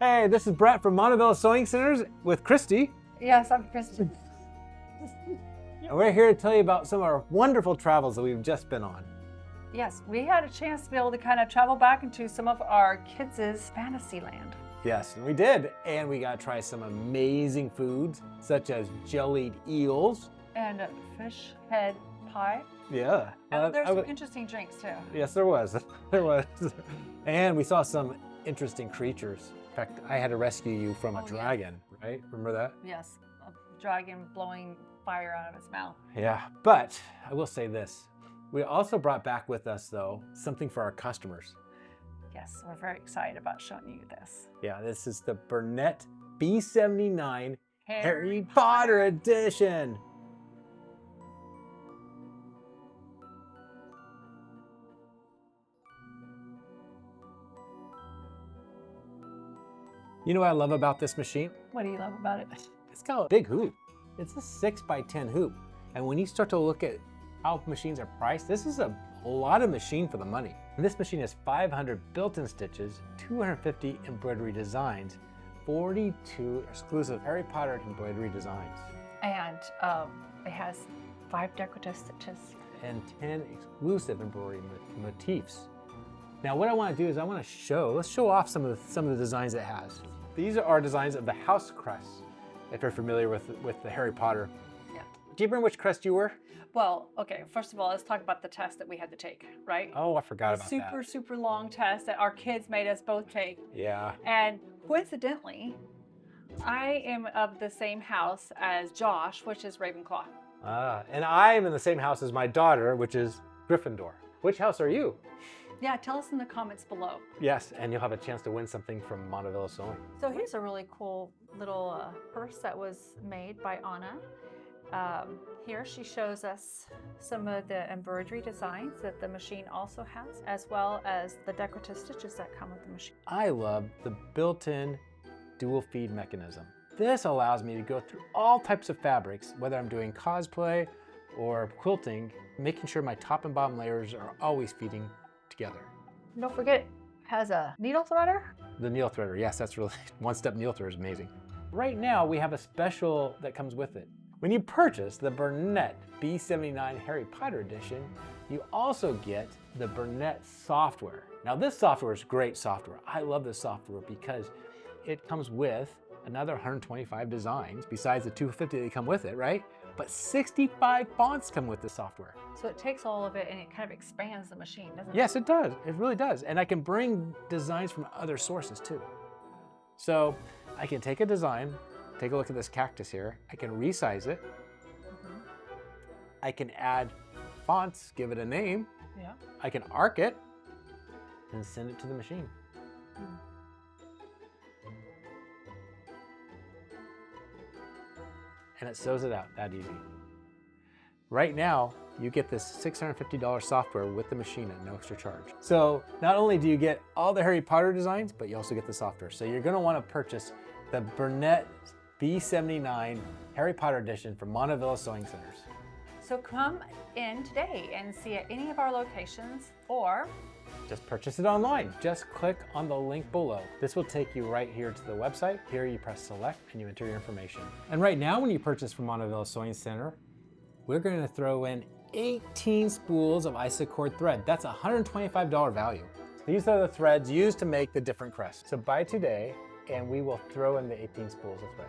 Hey, this is Brett from Montavilla Sewing Centers with Christy. Yes, I'm Kristen. And we're here to tell you about some of our wonderful travels that we've just been on. Yes, we had a chance to be able to kind of travel back into some of our kids' fantasy land. Yes, we did. And we got to try some amazing foods, such as jellied eels. And a fish head pie. Yeah. And there's some interesting drinks too. Yes, there was. There was. And we saw some interesting creatures. In fact, I had to rescue you from a dragon, right? Remember that? Yes, a dragon blowing fire out of its mouth. Yeah, but I will say this. We also brought back with us, though, something for our customers. Yes, we're very excited about showing you this. Yeah, this is the Bernette B79 Harry Potter edition. You know what I love about this machine? What do you love about it? It's got a big hoop. It's a 6x10 hoop. And when you start to look at how machines are priced, this is a lot of machine for the money. And this machine has 500 built-in stitches, 250 embroidery designs, 42 exclusive Harry Potter embroidery designs. And it has 5 decorative stitches. And 10 exclusive embroidery motifs. Now what I want to do is let's show off some of the designs it has. These are our designs of the house crests, if you're familiar with the Harry Potter. Yeah. Do you remember which crest you were? Well, okay, first of all, let's talk about the test that we had to take, right? Oh, I forgot about that. Super long test that our kids made us both take. Yeah. And coincidentally, I am of the same house as Josh, which is Ravenclaw. And I am in the same house as my daughter, which is Gryffindor. Which house are you? Yeah, tell us in the comments below. Yes, and you'll have a chance to win something from Montavilla Sewing. So here's a really cool little purse that was made by Anna. Here she shows us some of the embroidery designs that the machine also has, as well as the decorative stitches that come with the machine. I love the built-in dual feed mechanism. This allows me to go through all types of fabrics, whether I'm doing cosplay or quilting, making sure my top and bottom layers are always feeding together. Don't forget, it has a needle threader. The needle threader, yes, that's really, one-step needle threader is amazing. Right now, we have a special that comes with it. When you purchase the Bernette B79 Harry Potter edition, you also get the Bernette software. Now this software is great software. I love this software because it comes with another 125 designs besides the 250 that come with it, right? But 65 fonts come with this software. So it takes all of it and it kind of expands the machine, doesn't it? Yes, it does. It really does. And I can bring designs from other sources too. So I can take a design, take a look at this cactus here. I can resize it. I can add fonts, give it a name. Yeah. I can arc it and send it to the machine. And it sews it out that easy. Right now, you get this $650 software with the machine at no extra charge. So not only do you get all the Harry Potter designs, but you also get the software. So you're gonna wanna purchase the Bernette B79 Harry Potter edition from Montavilla Sewing Centers. So come in today and see at any of our locations, or just purchase it online. Just click on the link below. This will take you right here to the website. Here you press select and you enter your information. And right now when you purchase from Montavilla Sewing Center, we're going to throw in 18 spools of Isacord thread. That's a $125 value. These are the threads used to make the different crests. So buy today and we will throw in the 18 spools of thread.